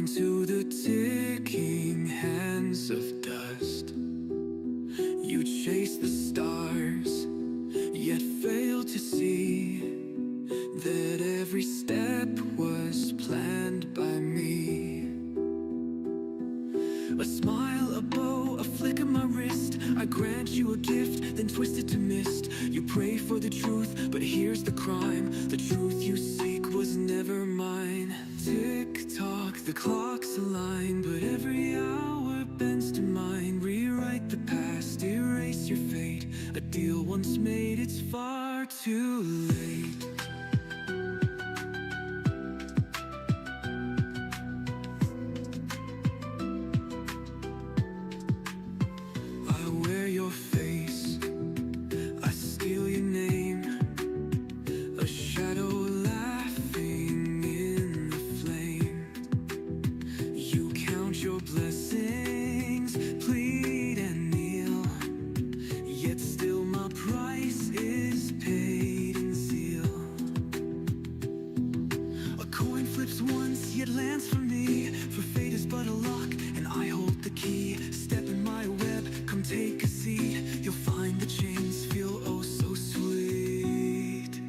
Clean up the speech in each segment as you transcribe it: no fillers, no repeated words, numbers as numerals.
into the ticking hands of dust. You chase the stars, yet fail to see that every step was planned by me. A smile, a bow, a flick of my wrist. I grant you a gift, then twist it to mist. You pray for the truth, but here's the crime. The truth you seek was never mine. Tick-tock, the clocks align, but every hour bends to mine. Rewrite the past, erase your fate. A deal once made, it's far too late. I wear your face, I steal your name, a shadow laughing in the flame. You count your blessings, plead and kneel, yet still my price is paid in zeal. A coin flips once, yet lands for me, for fate is but a lock, and I hold the key. Step in my web, come take a seat. You'll find the chains feel oh so sweet.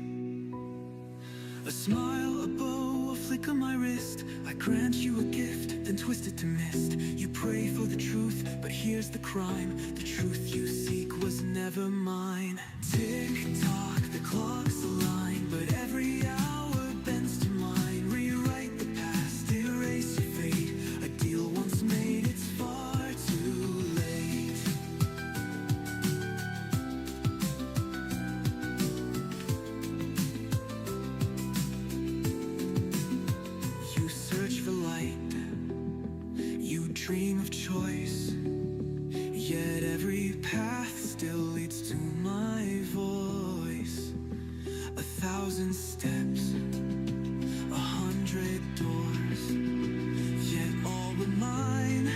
A smile, a bow, a flick of my wrist. I grant you a gift, then twist it to mist. You pray for the truth, but here's the crime. The truth you seek was never mine. Tick-tock, the clocks align, but every hour bends to mine. Rewrite the past, erase your fate. A deal once made, it's far too late. You search for light, you dream of choice, yet every path still leads to my voice. 1,000 steps, 100 doors, yet all but mine,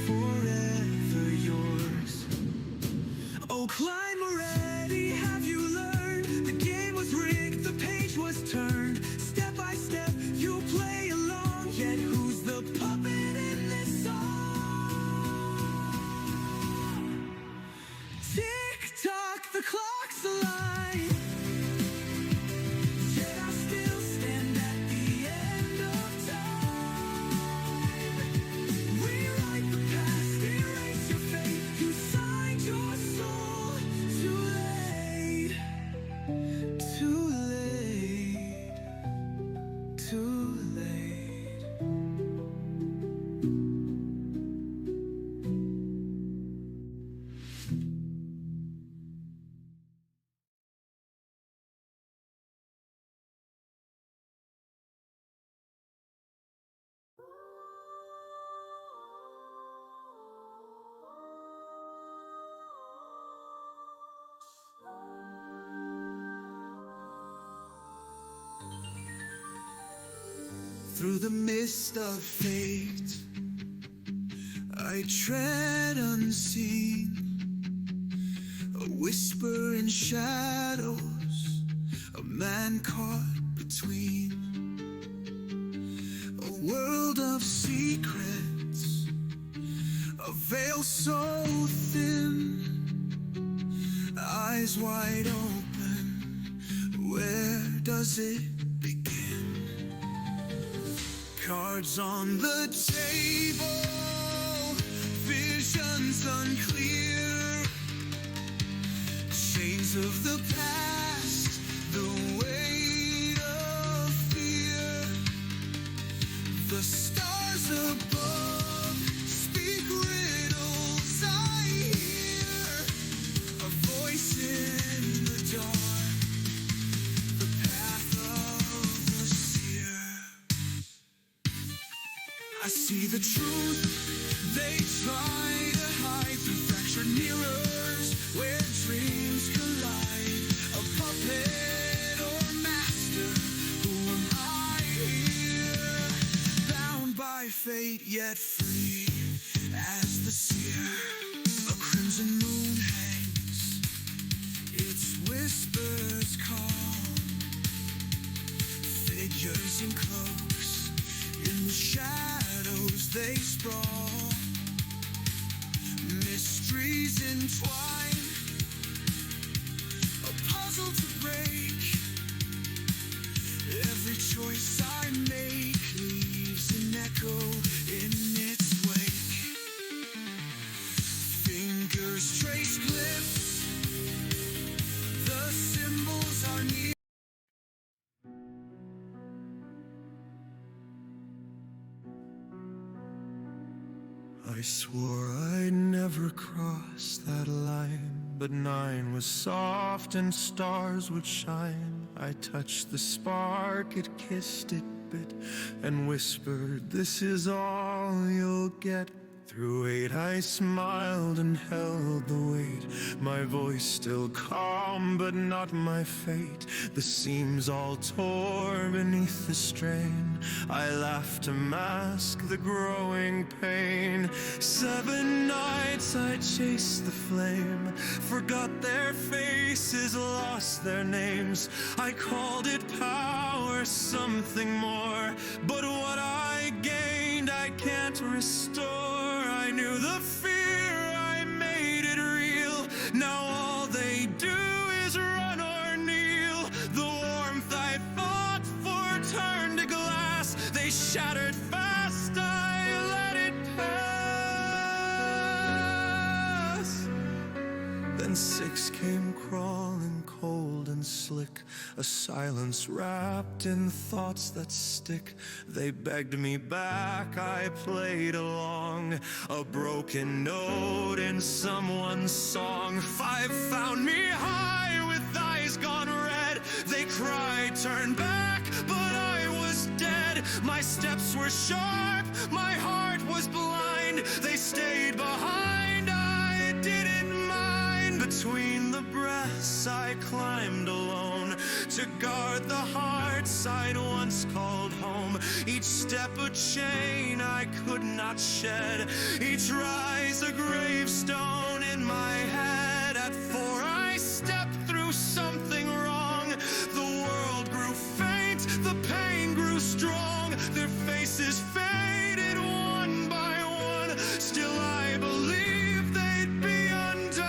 forever yours. Oh, climb already, have you learned? The game was rigged, the page was turned. Step by step, you play along, yet who's the puppet in this song? Tick-tock, the clocks align, yet I still stand at the end of time. Rewrite the past, erase your fate. You signed your soul. Too late, too late, too late. Through the mist of fate, I tread unseen, a whisper in shadows, a man caught between a world of secrets, a veil so thin, eyes wide open. Where does it begin? Cards on the table, visions unclear, chains of the past, the weight of fear. The stars above speak riddles I hear, a voice in the dark, the path of the seer. I see the truth they try to hide through fractured mirrors where dreams collide. A puppet or master, who am I here? Bound by fate yet free as the seer. A crimson moon hangs, its whispers calm. Figures in cloaks, in the shadows they sprawl, mysteries entwine, a puzzle to break. Every choice I make leaves an echo in its wake. Fingers trace glyphs, the symbols are near. I swore I'd never cross that line, but 9 was soft and stars would shine. I touched the spark, it kissed, it bit, and whispered, "This is all you'll get." Through 8 I smiled and held the weight, my voice still calm but not my fate. The seams all tore beneath the strain, I laughed to mask the growing pain. 7 nights I chased the flame, forgot their faces, lost their names. I called it power, something more, but what I gained I can't restore. I knew the fear, I made it real. Now all they do is run or kneel. The warmth I fought for turned to glass. They shattered fast, I let it pass. Then 6 came crawling, cold and slick, a silence wrapped in thoughts that stick. They begged me back, I played along, a broken note in someone's song. 5 found me high with eyes gone red. They cried, turn back, but I was dead. My steps were sharp, my heart was blind. They stayed behind, I didn't mind. Between the breaths I climbed alone, to guard the hearts I'd once called home. Each step a chain I could not shed, each rise a gravestone in my head. At 4 I stepped through something wrong. The world grew faint, the pain grew strong. Their faces faded one by one. Still I believed they'd be undone.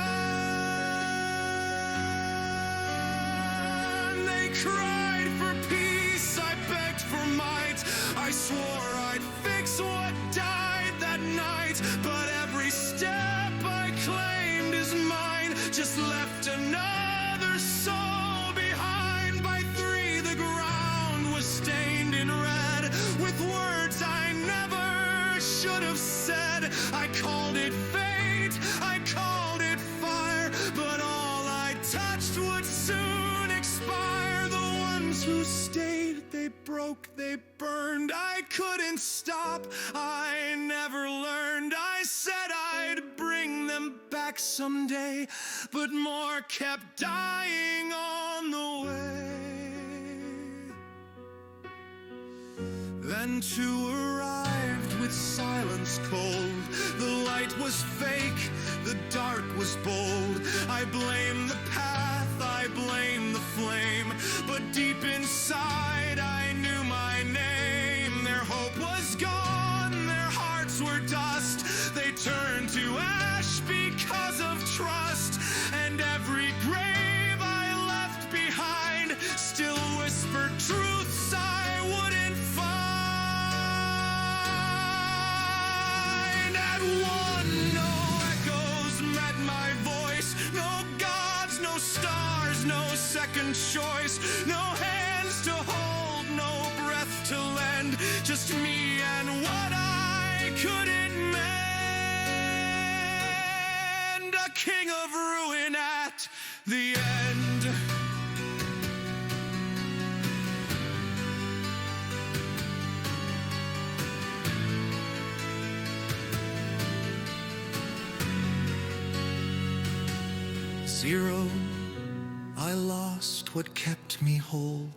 They cried for peace, I begged for might. I swore I'd fix what died that night. But every step I claimed is mine just left another soul behind. By 3 the ground was stained in red with words I never should have said. I called it fate, I called it fire, but all I touched would soon expire. The ones who stayed, they broke, they burned. I couldn't stop, I never learned. I said I'd bring them back someday, but more kept dying on the way. Then 2 arrived with silence cold. The light was fake, the dark was bold. I blame the path, I blame the flame, but deep inside I knew my name. Their hope was gone, their hearts were dust. They turned to ash because of trust, and every grave I left behind still whispered truths I wouldn't find. At 1 no echoes met my voice, no gods, no stars, no second choice, no hands to hold, no breath to lend, just me and what I couldn't mend. A king of ruin at the end. Zero, I lost what kept me whole,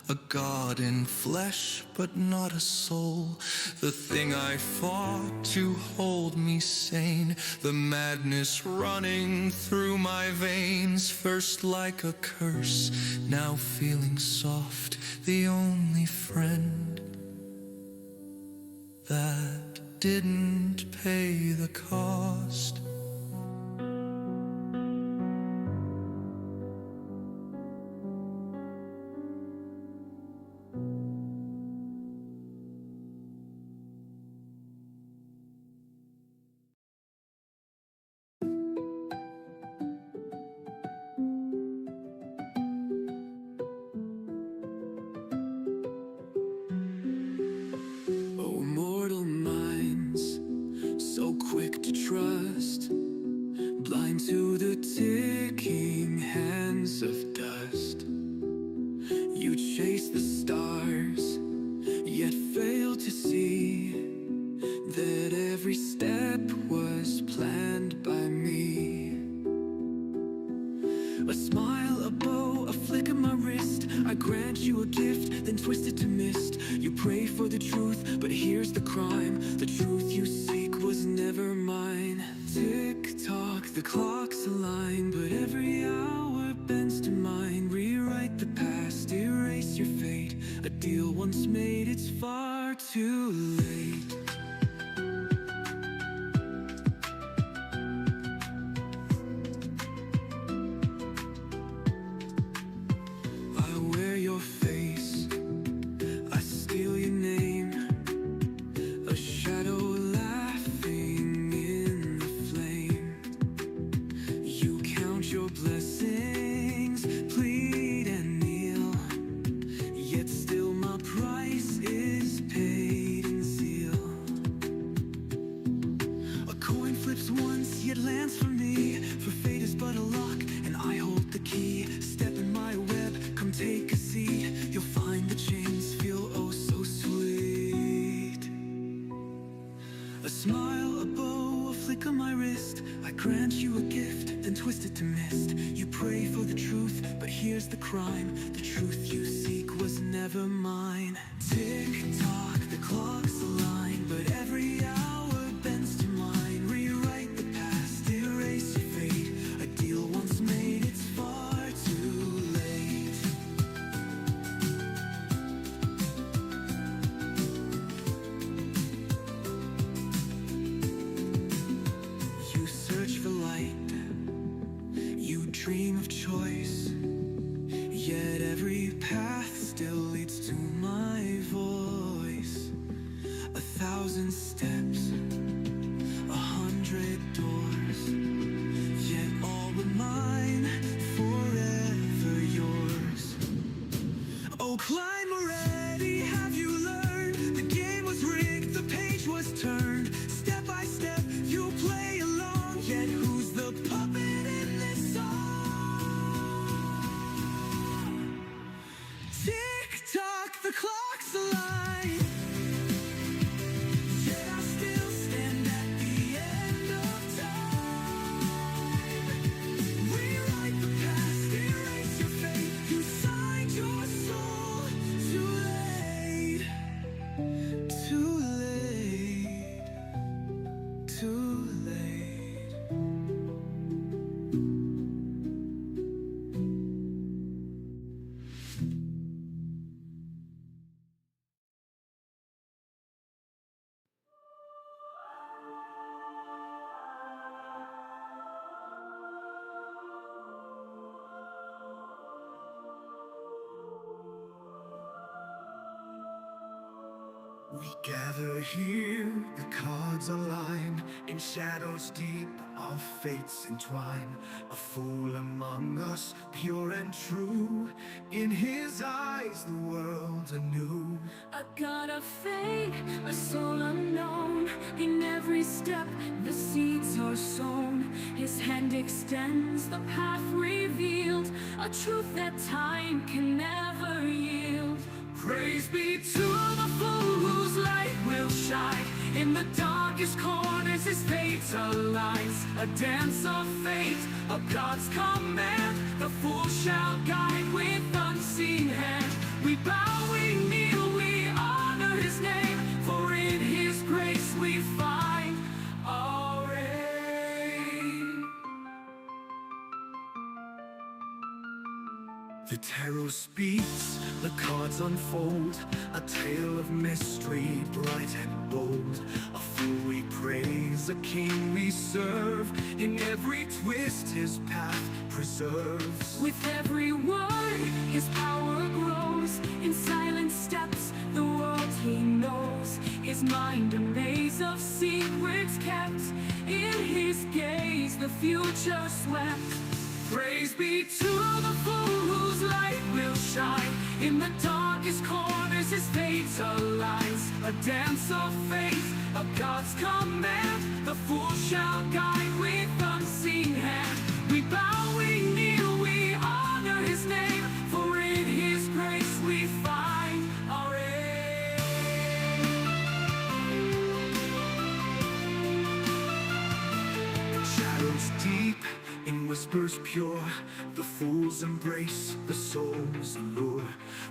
a god in flesh but not a soul. The thing I fought to hold me sane, the madness running through my veins. First like a curse, now feeling soft, the only friend that didn't pay the cost. Oh, mortal minds, so quick to trust, blind to the ticking hands of dust. You chase the stars, yet fail to see that every step was planned by me. A smile, a bow, a flick of my wrist, I grant you a gift, then twist it to mist. You pray for the truth, but here's the crime: the truth you seek was never mine. Tick-tock, the clock's align, but every hour bends to mine. Rewrite the past, erase your fate. A deal once made, it's far too late. I wear your face, I steal your name, a shadow laughing in the flame. You count your blessings, plead and kneel, yet still my price is paid in zeal. A coin flips once, yet lands for me, for fate is but a lock, and I hold the key. Step in my web, come take a seat. You'll find the chains feel oh so sweet. A smile, a bow, a flick of my wrist, I grant you a gift, then twist it to mist. You pray for the truth, but here's the crime: the truth you seek was never mine. Tick-tock, the clock's align, but every hour bends to mine. Rewrite the past, erase your fate. A deal once made, it's far too late. You search for light, you dream of choice, yet every path still leads to my voice. 1,000 steps, 100 doors, yet all but mine, forever yours. Oh, climb already, have you learned? The game was rigged, the page was turned. Step by step, you play along, yet who's the puppet in this song? Tick-tock, the clock's alive, yet I still stand at the end of time. Rewrite the past, erase your fate. You signed your soul. Too late, too late, too late. We gather here, the cards align, in shadows deep, our fates entwine. A fool among us, pure and true, in his eyes the world's anew. A god of fate, a soul unknown. In every step, the seeds are sown. His hand extends, the path revealed, a truth that time can never yield. Praise be to the fool whose light will shine. In the darkest corners his fate aligns. A dance of fate, a God's command. The fool shall guide with unseen hand. We bow, we kneel, we honor his name, for in his grace we find our aim. The tarot speaks, the cards unfold, a tale of mystery, bright and bold. A fool we praise, a king we serve, in every twist his path preserves. With every word, his power grows. In silent steps, the world he knows. His mind a maze of secrets kept. In his gaze, the future swept. Praise be to the fool whose light will shine. In the darkest corners his fate aligns. A dance of faith, of God's command. The fool shall guide with unseen hand. We bow, we kneel, we honor his name. For in his grace we find our aim. Shadows deep, in whispers pure, the fool's embrace, the soul's allure.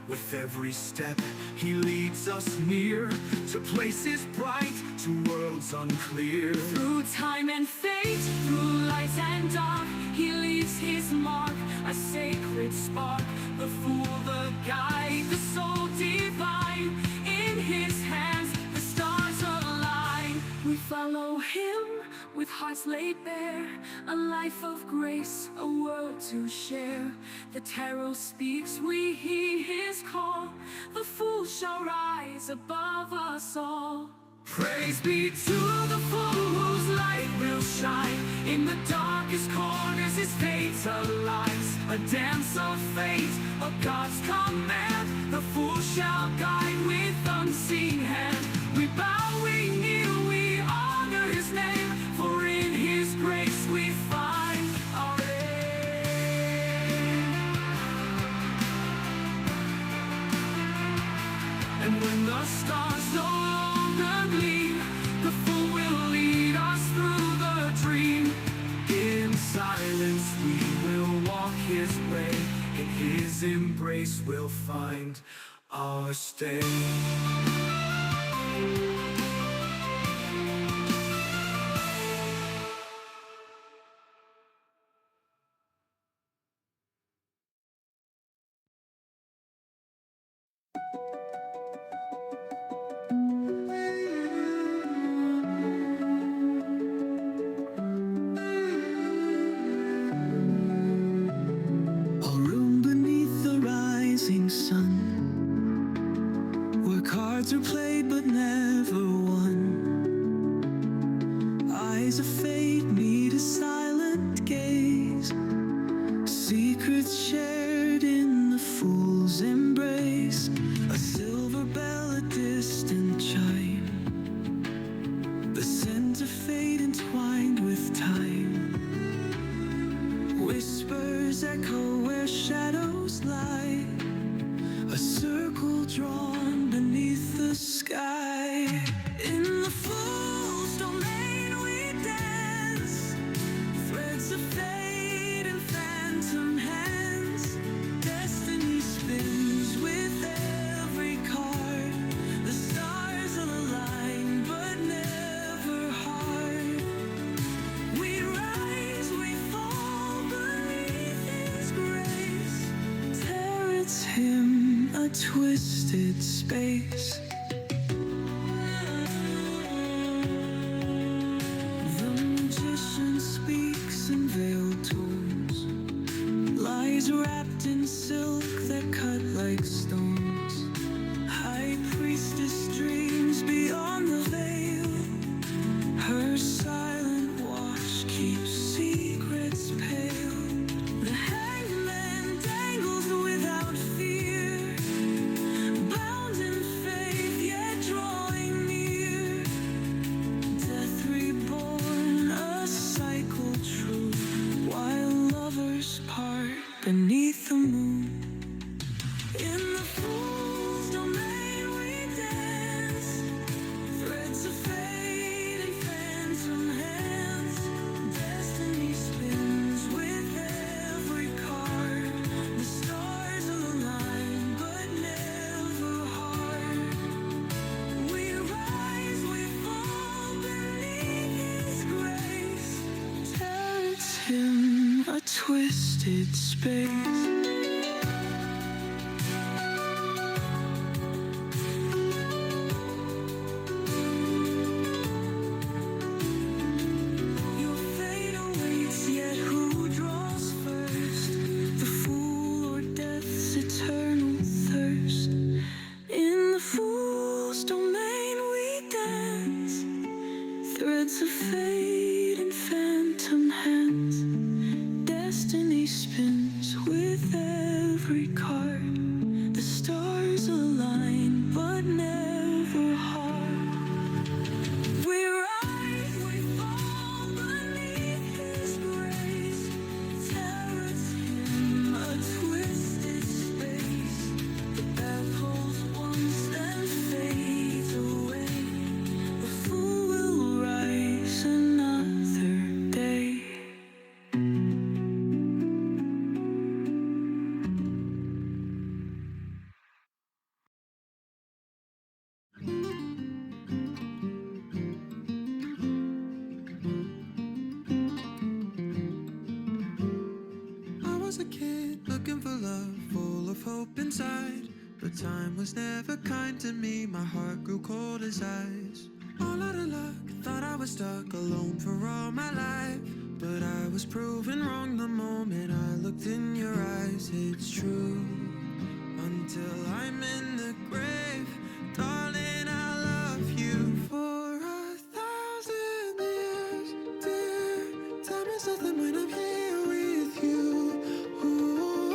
With every step he leads us near to places bright, to worlds unclear. Through time and fate, through light and dark, he leaves his mark, a sacred spark. The fool, the guide, the soul divine. In his hands the stars align. We follow him with hearts laid bare, a life of grace, a world to share. The tarot speaks, we heed his call. The fool shall rise above us all. Praise be to the fool whose light will shine. In the darkest corners his fate aligns. A dance of fate, of God's command. The fool shall guide with unseen hand. We bow, we kneel, we honor his name. For in his grace we find our aim. And when the stars no longer gleam, the fool will lead us through the dream. In silence we will walk his way. In his embrace we'll find our stay. A room beneath the rising sun, where cards are played but never won. Eyes of fate meet a silent gaze, secrets shared in the fool's embrace. A silver bell, a distant chime, the scent of fate entwined with time. Whispers echo where shadows lie, a circle drawn beneath the sky. In the fool's domain we dance, threads of fate and phantom hands. Destiny spins with every card, the stars align but never hard. We rise, we fall beneath his grace. Tears him a twisted space. The magician speaks in veiled tones, lies wrapped in silk that cut like stones. High priestess dreams beyond the veil, her silent watch keeps secrets pale. The hangman dangles without fear, bound in faith yet drawing near. Death reborn, a cycle true, while lovers part beneath the moon. In the fool's domain we dance, threads of fate and phantom hands. Destiny spins with every card, the stars align but never hard. We rise, we fall beneath his grace. Tells him a twisted space. every card. The stars align, but never hard. We rise, we fall beneath His grace. Terrors him a twisted space. The path holds once, then fades away. The fool will rise another day. I was a kid looking for love, full of hope inside. But time was never kind to me, my heart grew cold as ice. All out of luck, thought I was stuck alone for all my life. But I was proven wrong the moment I looked in your eyes. It's true, until I'm in the grave. Darling, I love you for 1,000 years. Dear, time is nothing when I'm here with you. Ooh,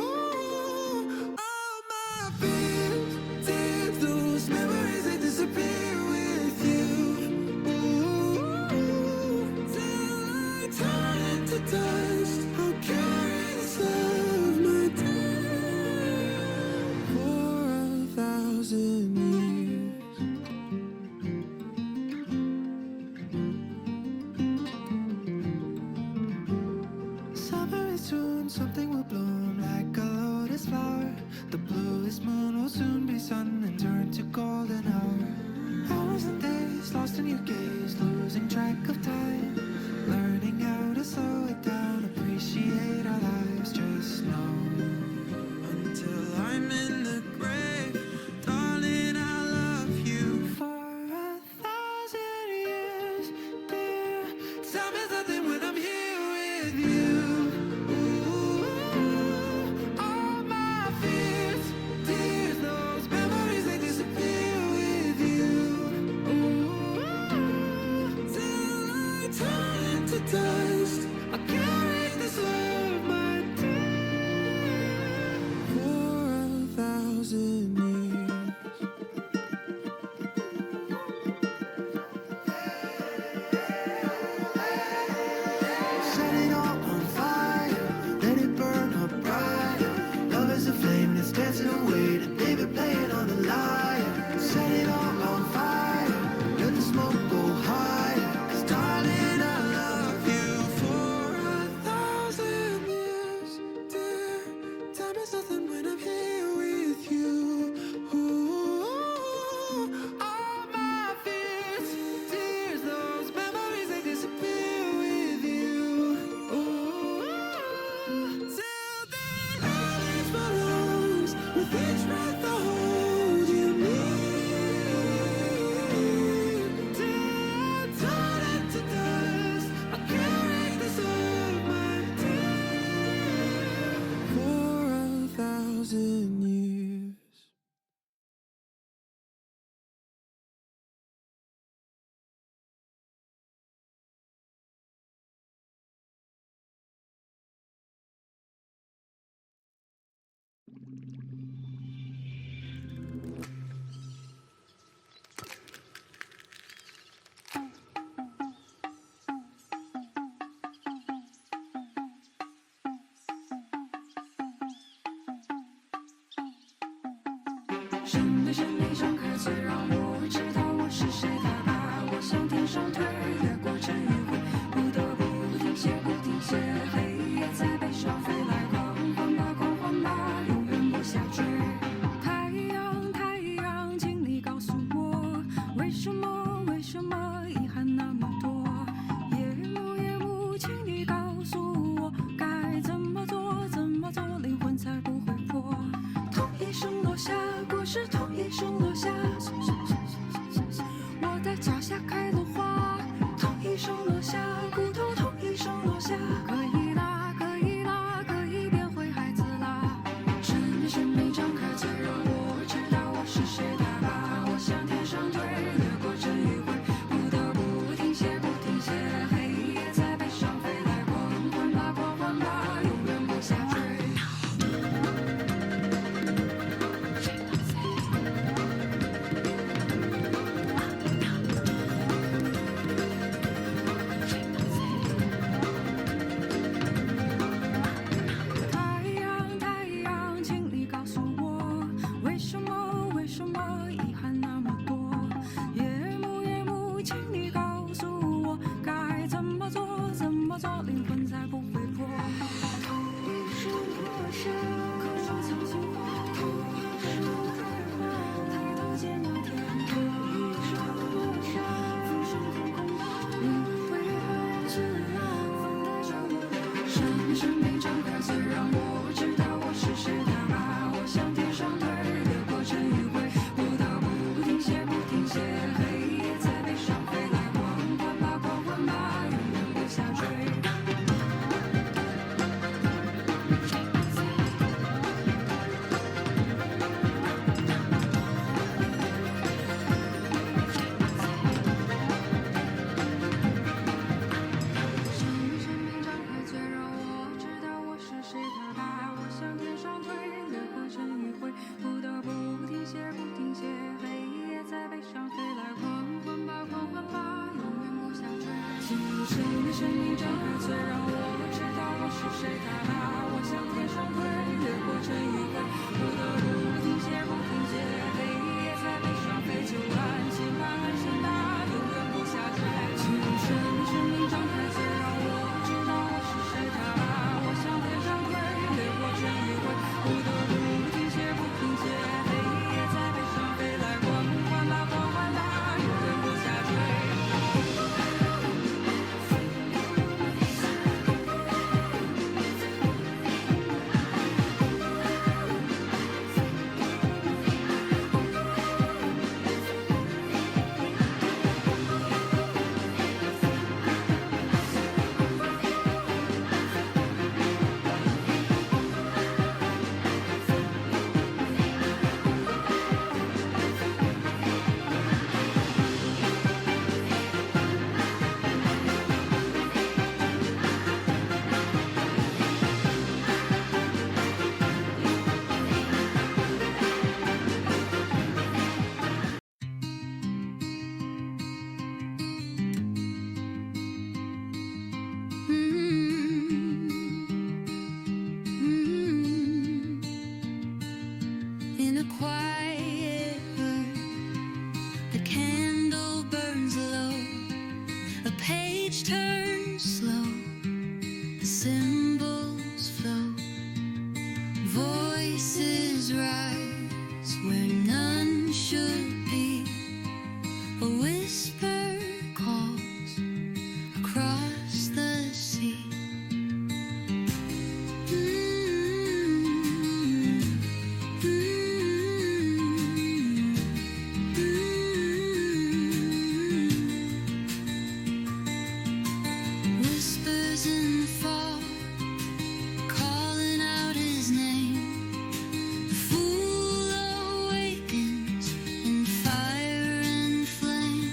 all my fears, tears, those memories, they disappear with you. Ooh, till I turn into dust, I'll carry this love, my dear, for 1,000 years. Summer is soon, something will bloom like a lotus flower. The bluest moon will soon be sun and turn to golden hour. Hours and days lost in your gaze, losing track of time. Learning how to slow it down, appreciate our lives. Just know, until I'm in the grave, darling, I love you for 1,000 years. Dear, time is nothing when I'm here with you. Ooh, all my fears, tears, those memories, they disappear with you. Ooh, till I turn into dust, I carry this love, my dear, for 1,000 years. Set it all on fire, let it burn up brighter. Love is a flame that's dancing away to David playing on the lyre. Set it all on fire, let the smoke go higher. 'Cause darling, I love you for 1,000 years. Dear, time is nothing when I'm here with you. Ooh, all my fears, tears, those memories, they disappear with you. Ooh, till then, all each belongs with each breath I hold you near. Till I turn into dust, I carry this love, my dear, for 1,000 years.神秘神秘张开嘴，让我知道我是谁。他把我向天上推，越过尘与灰，不得不停歇，不停歇。黑夜在背上飞来，狂欢吧，永远不下坠。太阳，太阳，请你告诉我，为什么遗憾那么多？夜幕，请你告诉我，该怎么做，灵魂才不会破。同一声落下，故事同一声落下，我的脚下开了花。同一声落下，骨头同一声落下，可以啦，可以变回孩子啦。神秘张开嘴，让我知道我是谁。他把我向天上推，越过尘与灰，不得不停歇，黑夜在背上飞来，狂欢吧，永远不下坠。双腿，掠过尘与灰，不得不停歇，不停歇。黑夜在背上飞来，狂欢吧，狂欢吧，永远不下坠。进入谁的生命张开嘴，让我知道我是谁。他把我向天上推，掠过尘与灰，不得不停歇，不停歇。黑夜在背上飞，就安心吧，安心吧，永远不下坠。进入谁的生命张开嘴，让我知道我是谁。他把我向天上推，掠过尘与灰，不得不停歇，不停歇。黑夜在背上飞来，狂欢吧，狂欢吧，永远不下坠。In a quiet room, the candle burns low, a page turns slow, the symbols flow, voices rise where none should be, a whisper calls across the sea. Whispers in the fog, calling out his name. The fool awakens in fire and flame,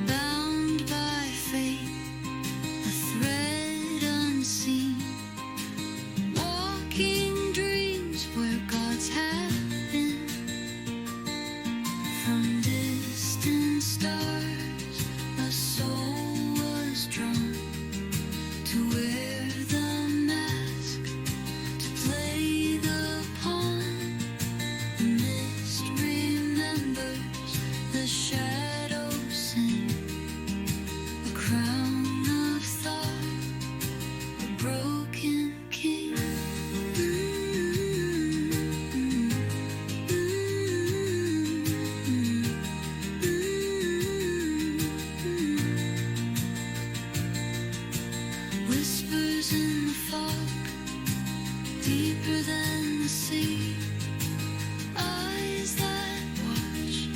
bound by fate, a thread unseen, walking dreams where gods have been. From distant stars, a soul was drawn to wear the mask, to play the pawn. The mist remembers, the shadows sing, a crown of thought, a broken king. Whispers in the fog, deeper than the sea, eyes that watch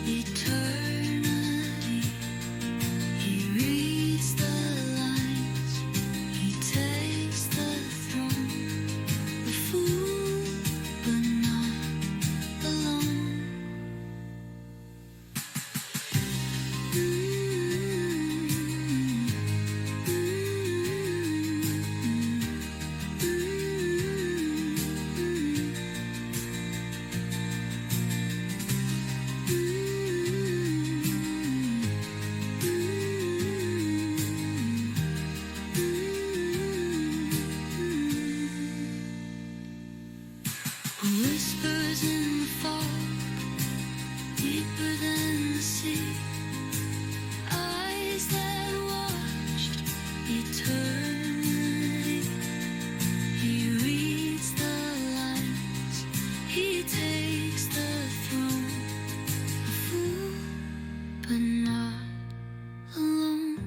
eternity. He reads the lines, he takes the throne, a fool but not alone. Whispers in the fog, deeper than the sea, eyes that watched eternity. He reads the lines, he takes the throne, a fool but not alone.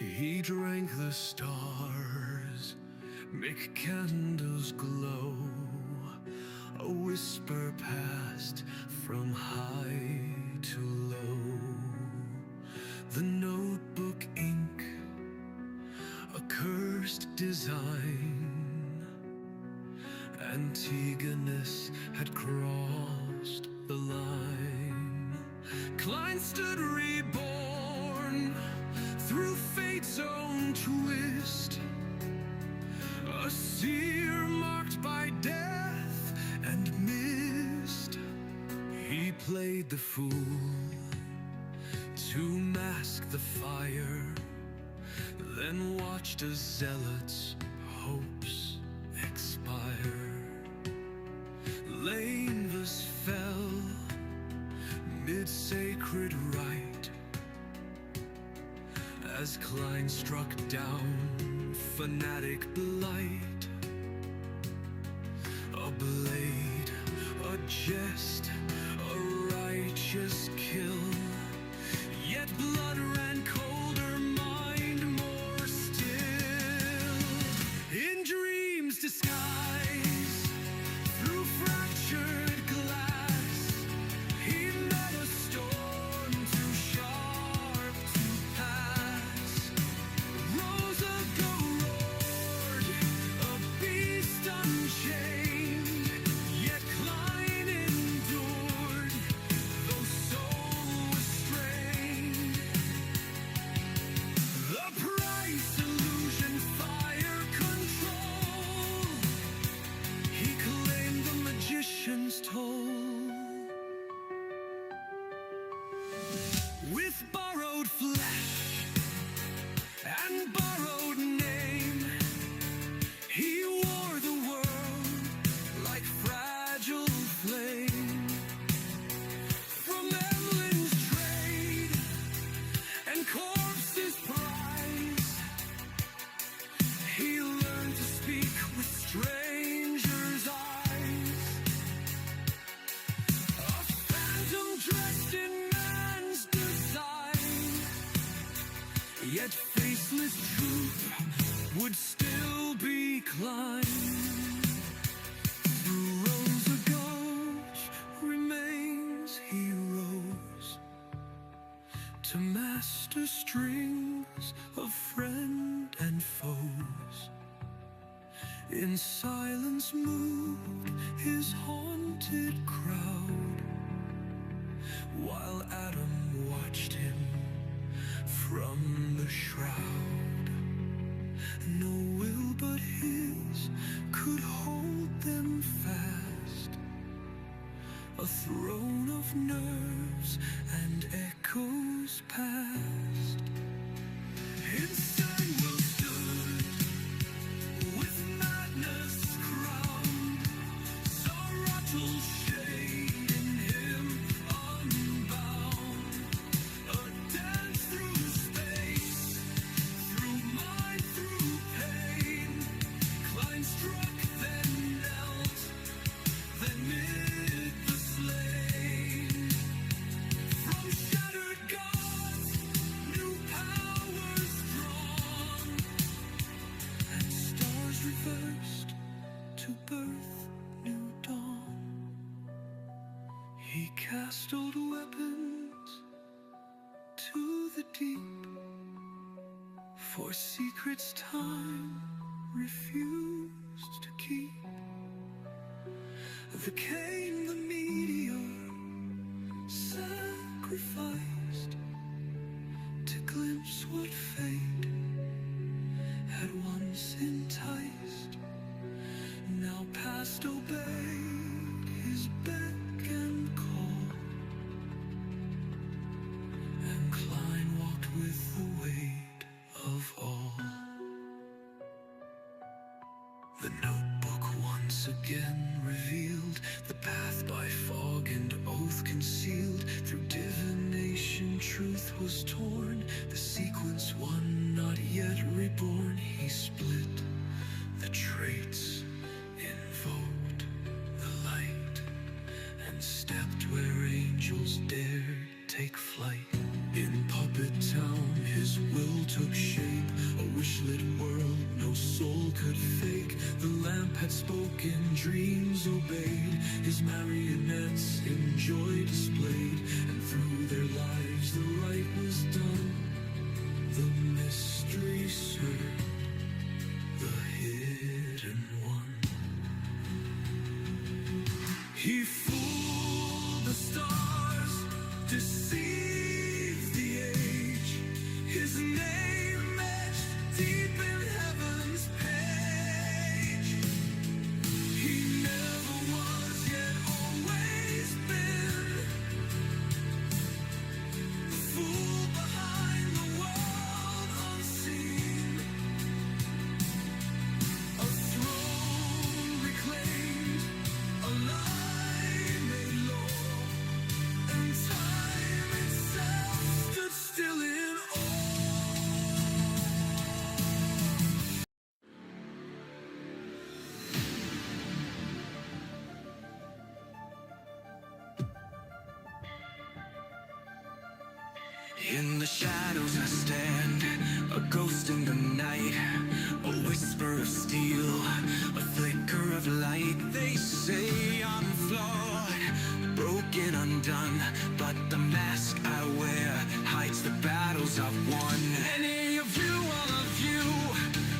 He drank the stars, make candles glow. A whisper passed from high to low. The notebook ink, a cursed design. Antigonus had crossed the line. Klein stood reborn through fate's own twist, a seer marked by death and mist. He played the fool to mask the fire, then watched a zealot's hopes expire. Lainvus fell mid sacred rite as Klein struck down fanatic blight. A blade, a jest, a righteous kill, yet blood ran colder, mind more still. In dreams disguised through fractured glass, he met a storm too sharp to pass. Rosago roared, a beast unchained, yet Klein endured, though soul was strained. The price, illusion, fire, control, he claimed the magician's toll. With borrowed flesh and borrowed name, he wore the world like fragile flame. From Emlin's trade and corpses' prize, he learned to speak with strangers' eyes. A phantom dressed in man's design, yet faceless truth would still be climbed. Through Rosa Gulch remains he rose to master strings of friend and foes. In silence moved his haunted crowd, while Adam watched him from the shroud. No will but his could hold them fast, a throne of nerves and echoes past. Inside will stood with madness crowned, Zaratul shade in him unbound. A dance through space, through mind, through pain. Klein struck, then knelt, then mid the slain. From shattered gods, new powers drawn, and stars reversed to birth new dawn. He cast old weapons to the deep, for secrets time refused to keep. There came the meteor, sacrificed to glimpse what fate had once enticed. Now past obeyed his beck and call, and Klein walked with the weight of all. The notebook once again revealed the path by fog and oath concealed. Through divination truth was torn, the sequence one not yet reborn. He split the traits, invoked the light, and stepped where angels dared take flight. In Puppet Town, his will took shape, a wishlit world no soul could fake. The lamp had spoken, dreams obeyed, his marionettes in joy displayed, and through their lives the right was done. The mystery served the hidden one. He fooled the stars, deceived the age. His name etched deep in heaven's page. He never was, yet always been the fool behind the world unseen. A throne reclaimed, a lie made law, and time itself stood still in awe. In the shadows I stand, a ghost in the night, a whisper of steel, a flicker of light. They say I'm flawed, broken, undone, but the mask I wear hides the battles I've won. Any of you, all of you,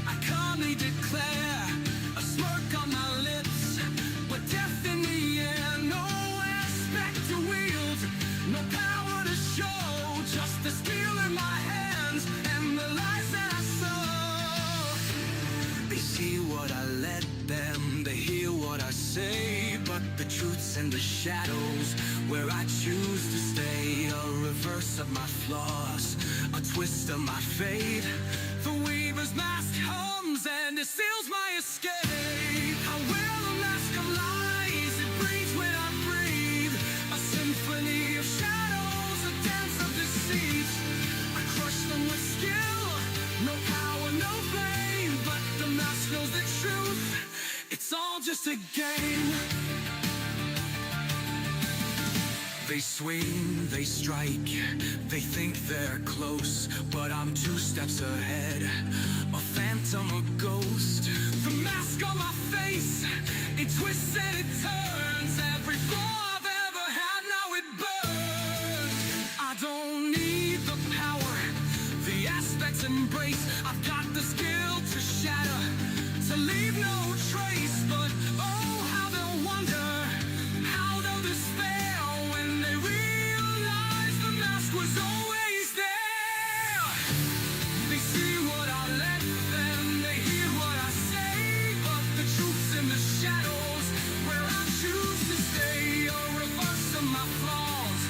I calmly declare, a smirk on my lips, with death in the air. No aspect to wield, no power to show, just the steel in my hands and the lies that I sow. They see what I let them, they hear what I say, but the truth's in the shadows where I choose to stay. A reverse of my flaws, a twist of my fate. The weaver's mask hums and it seals my escape. I wear the mask of lies, it breathes when I breathe. A symphony of shadows, a dance of deceit. I crush them with skill, no power, no blame, but the mask knows the truth, it's all just a game. They swing, they strike, they think they're close, but I'm 2 steps ahead, a phantom, a ghost. The mask on my face, it twists and it turns. Every flaw I've ever had, now it burns. I don't need the power, the aspects embrace. I've got the skill to shatter, to leave no trace. But oh, how they'll wonder, how they'll despair when they realize the mask was always there. They see what I let them, they hear what I say, but the truth's in the shadows where I choose to stay. A reverse of my flaws,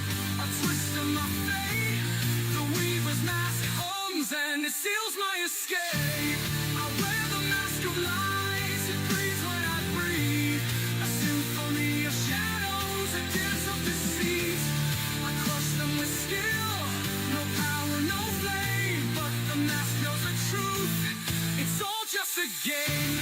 a twist of my fate. The weaver's mask hums and it seals my escape. I wear the mask of lies, it breathes when I breathe. A symphony of shadows, a dance of deceit. I crush them with skill, no power, no flame, but the mask knows the truth, it's all just a game.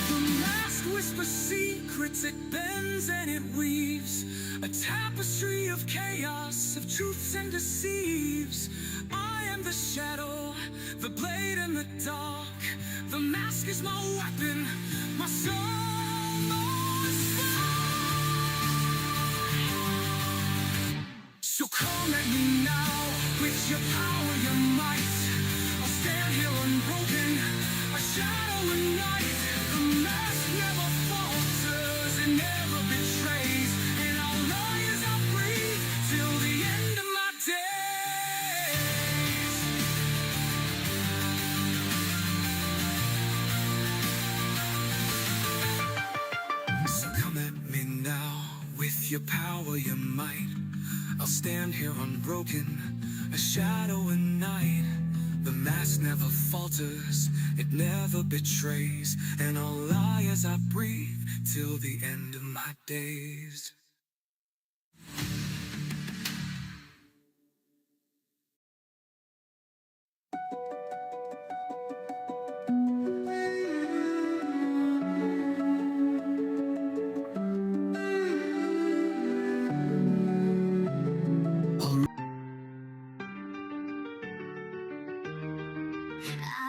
The mask whispers secrets, it bends and it weaves, a tapestry of chaos, of truths and deceives. I am the shadow, the blade in the dark. The mask is my weapon, my soul, my spark. So come at me now, with your power, your might. I'll stand here unbroken, a shadow in night. The mask never falters, it never betrays, and I'll lie as I breathe till the end of my days. So come at me now, with your power, your might. I'll stand here unbroken, a shadow in night. The mask never falters, it never betrays, and I'll lie as I breathe till the end of my days.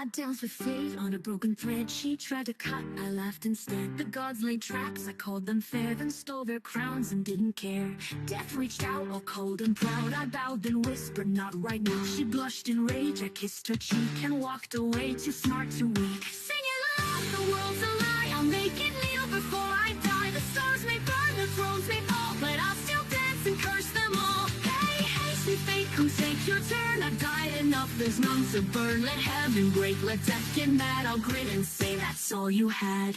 I danced with fate on a broken thread. She tried to cut, I laughed instead. The gods laid traps, I called them fair, then stole their crowns and didn't care. Death reached out, all cold and proud. I bowed then whispered, not right now. She blushed in rage, I kissed her cheek and walked away, too smart, too weak. Sing it loud, the world's a lie. I'll make it kneel before I die. The stars may burn, the thrones may fall, but I'll still dance and curse them all. Hey, hey, sweet fate, come take your turn. I've died enough, there's none to burn. Let heaven break, let death get mad. I'll grin and say that's all you had.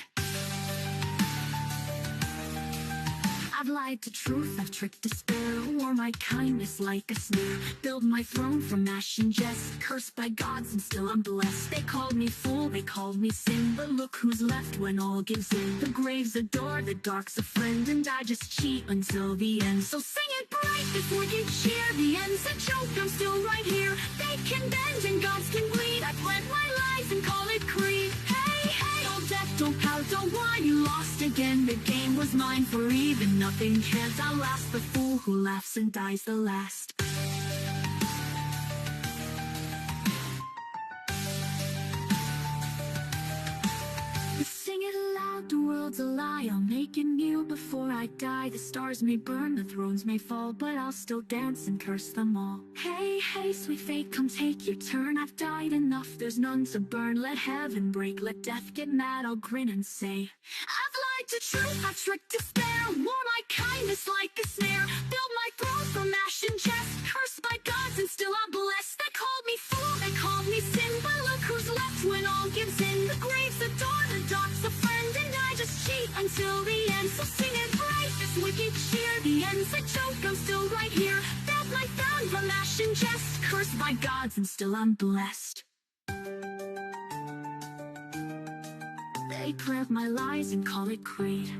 I've lied to truth, I've tricked despair, wore my kindness like a snare, build my throne from ash and jest, cursed by gods and still I'm blessed. They called me fool, they called me sin, but look who's left when all gives in. The grave's a door, the dark's a friend, and I just cheat until the end. So sing it bright before you cheer, the end's a joke, I'm still right here. They can bend and gods can bleed, I plant my lies and call it creed. Hey, hey, old death, don't pout, don't whine, you lost again, the game was mine for even nothing cares. I'll last, the fool who laughs and dies the last. Sing it aloud, the world's a lie. I'll make it new before I die. The stars may burn, the thrones may fall, but I'll still dance and curse them all. Hey, hey, sweet fate, come take your turn. I've died enough, there's none to burn. Let heaven break, let death get mad. I'll grin and say, I've lied to truth, I've tricked despair, wore my kindness like a snare, build my throne from ash and jest, cursed by gods and still I'm blessed. They called me fool, they called me sin, but look who's left when all gives in. The grave's a door, the dark's a friend, and I just cheat until the end. So sing it bright, this wicked cheer, the end's a joke, I'm still right here. Built my throne from ash and jest, cursed by gods and still I'm blessed. They plant my lies and call it creed.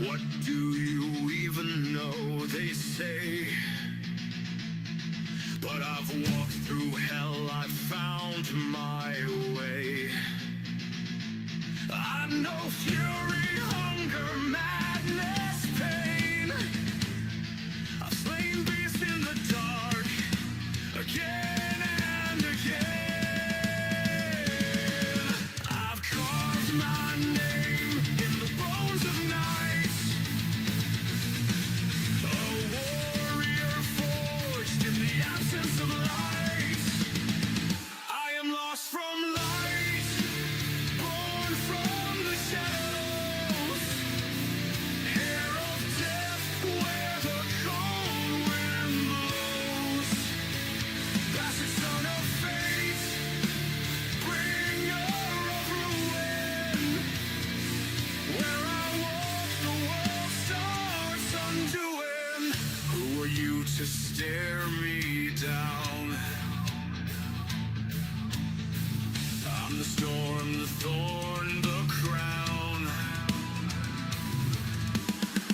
What do you even know, they say? But I've walked through hell, I've found my way. I know fury, hunger, madness, pain. I've slain beasts in the dark, again and again. I've carved my name in the bones of night, a warrior forged in the absence of light. I am lost from light, born from the shadows, hair of death where the cold wind blows. Bastard son of fate, bringer of ruin, where I walk the world starts undoing. Who are you to stare me down? I'm the storm, the thorn, the crown.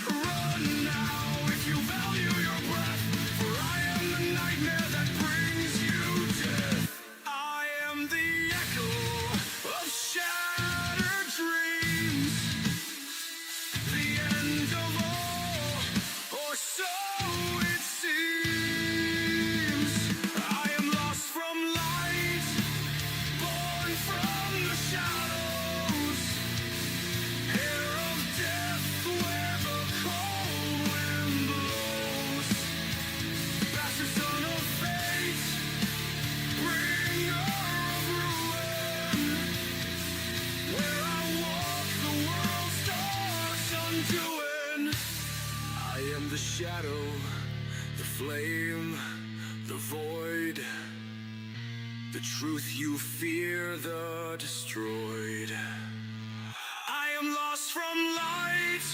Run now if you value your breath, for I am the nightmare that brings you death. I am the echo of shattered dreams, the end of all, or so it seems. I am lost from light, born from the shadows, hair of death where the cold wind blows. Bastard son of fate, bringer of ruin, where I walk the world starts undoing. I am the shadow, the flame, the void, the truth you fear, the destroyed. I am lost from light,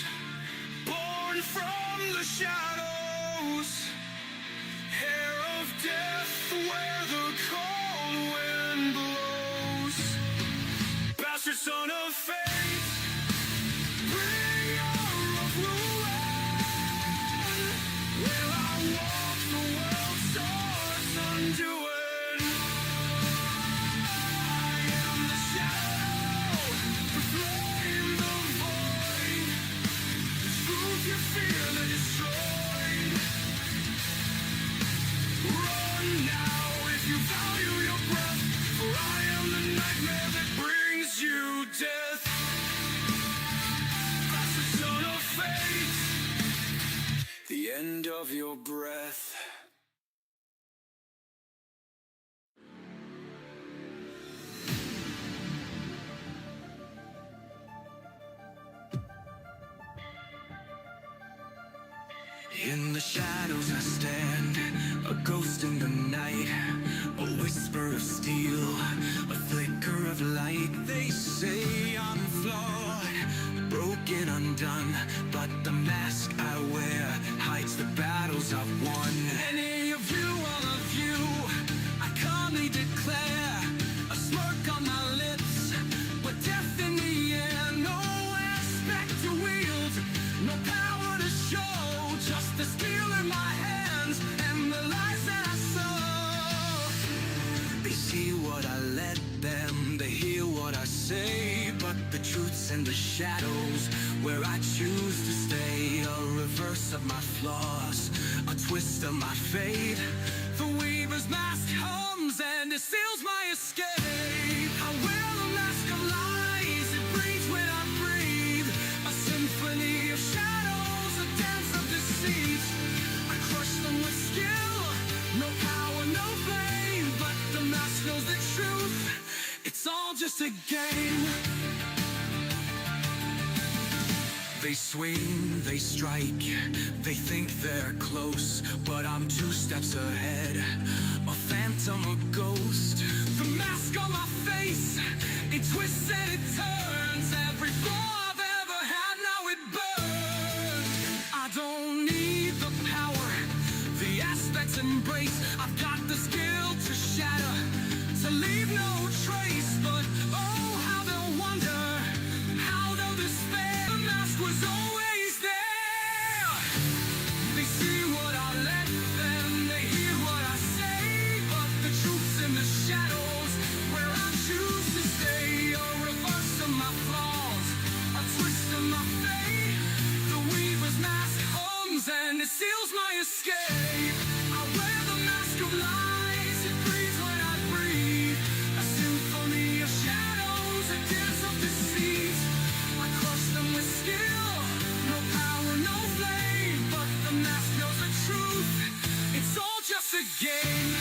the shadows, hair of death where the cold wind blows. Bastard son of fate, bringer of ruin, will I walk the world's stars undoing? I am the shadow, the flame, the void, the truth you fear that destroyed. Run now if you value your breath, for I am the nightmare that brings you death. That's the son of fate, the end of your breath. In the shadows I stand, a ghost in the night, a whisper of steel, a flicker of light. They say I'm flawed, broken, undone, but the mask I wear hides the battles I've won. Any of you, all of you, I calmly declare, a smirk on my lips, but death in the air. No aspect to wield, no power to show, just the steel in my hands and the lies that I sow. They see what I let them, they hear what I say, but the truth's in the shadows where I choose to stay. A reverse of my flaws, a twist of my fate. The weaver's mask hums and it seals my escape. I wear the mask of lies, it breathes when I breathe. A symphony of shadows, a dance of deceit. I crush them with skill, no power, no flame, but the mask knows the truth, it's all just a game. They swing, they strike, they think they're close, but I'm 2 steps ahead, a phantom, a ghost. The mask on my face, it twists and it turns. Every flaw I've ever had, now it burns. I don't need the power, the aspects embrace. I've got the skill to shatter, to leave no trace. But oh, how they'll wonder, how they'll despair. The mask was always there. They see what I let them, they hear what I say, but the truth's in the shadows where I choose to stay. A reverse of my flaws, a twist of my fate. The weaver's mask hums and it seals my escape. I wear the mask of lies, it breathes when I breathe. A symphony of shadows, a dance of deceit. I crush them with skill, no power, no flame, but the mask knows the truth, it's all just a game.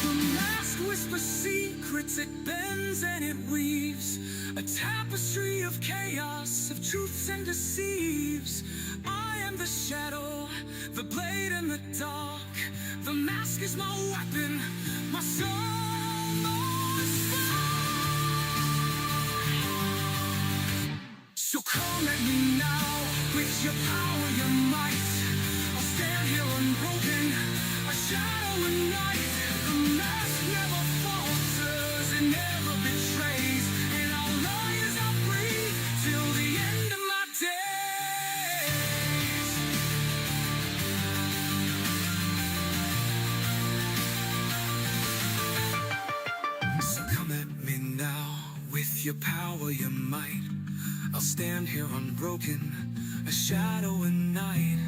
The mask whispers secrets, it bends and it weaves, a tapestry of chaos, of truths and deceives. I am the shadow, the blade in the dark. The mask is my weapon, my soul, my spark. So come at me now, with your power, your might. I'll stand here unbroken, a shadow in night. The mask never falters, it never betrays, and I'll lie as I breathe till the end of my days. So come at me now, with your power, your might. I'll stand here unbroken, a shadow in night.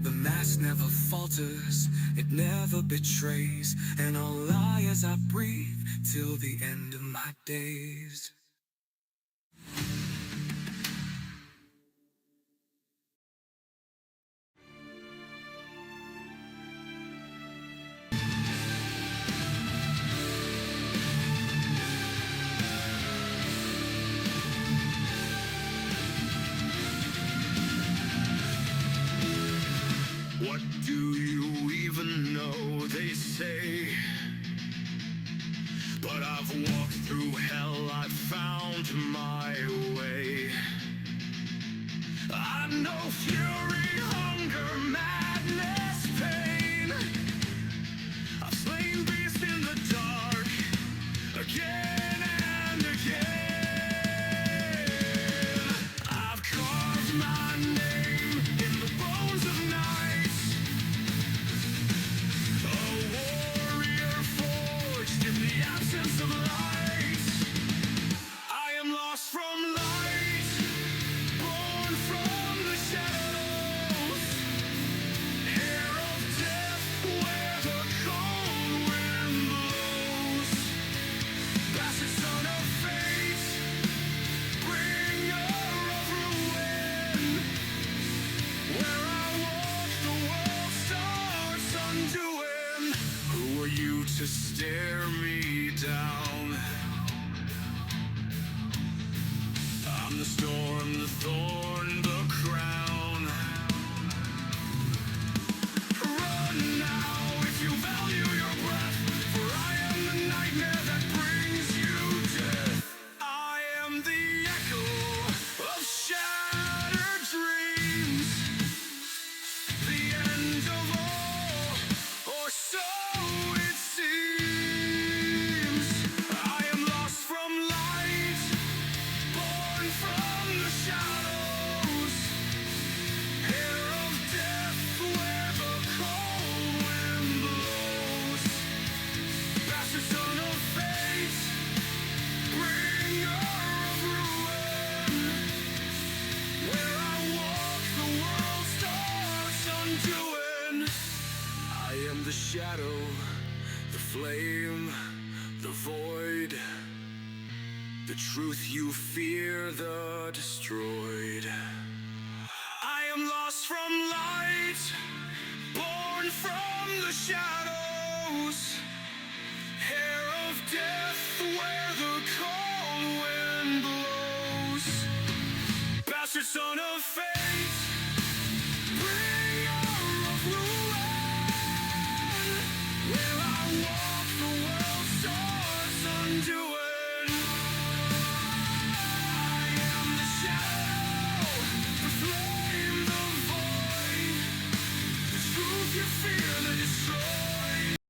The mask never falters, it never betrays, and I'll lie as I breathe till the end of my days. What do you even know? They say But I've walked through hell, I've found my way. I know fury, hunger, madness, pain. I've slain beasts in the dark, again and again. I've carved my name in the bones of night, a warrior forged in the absence of light. I am lost from light, born from the shadows, hair of death where the cold wind blows. Bastard son of fate, bringer of ruin. Where I walk, the world starts undoing. Who are you to stare me down? I'm the storm, the thorn, the crown. Run now if you value your breath, for I am the nightmare that brings you death. I am the echo of shattered dreams, the end of all, or so it seems. I am lost from light, born from the shadows, hair of death where the cold wind blows. Bastard son of fate, bringer of ruin. Where I walk, the world starts undoing. I am the shadow, the flame, the void, the truth you fear, the destroyed. I am lost from light, born from the shadows, hair of death where the cold wind blows. Bastard son of fate.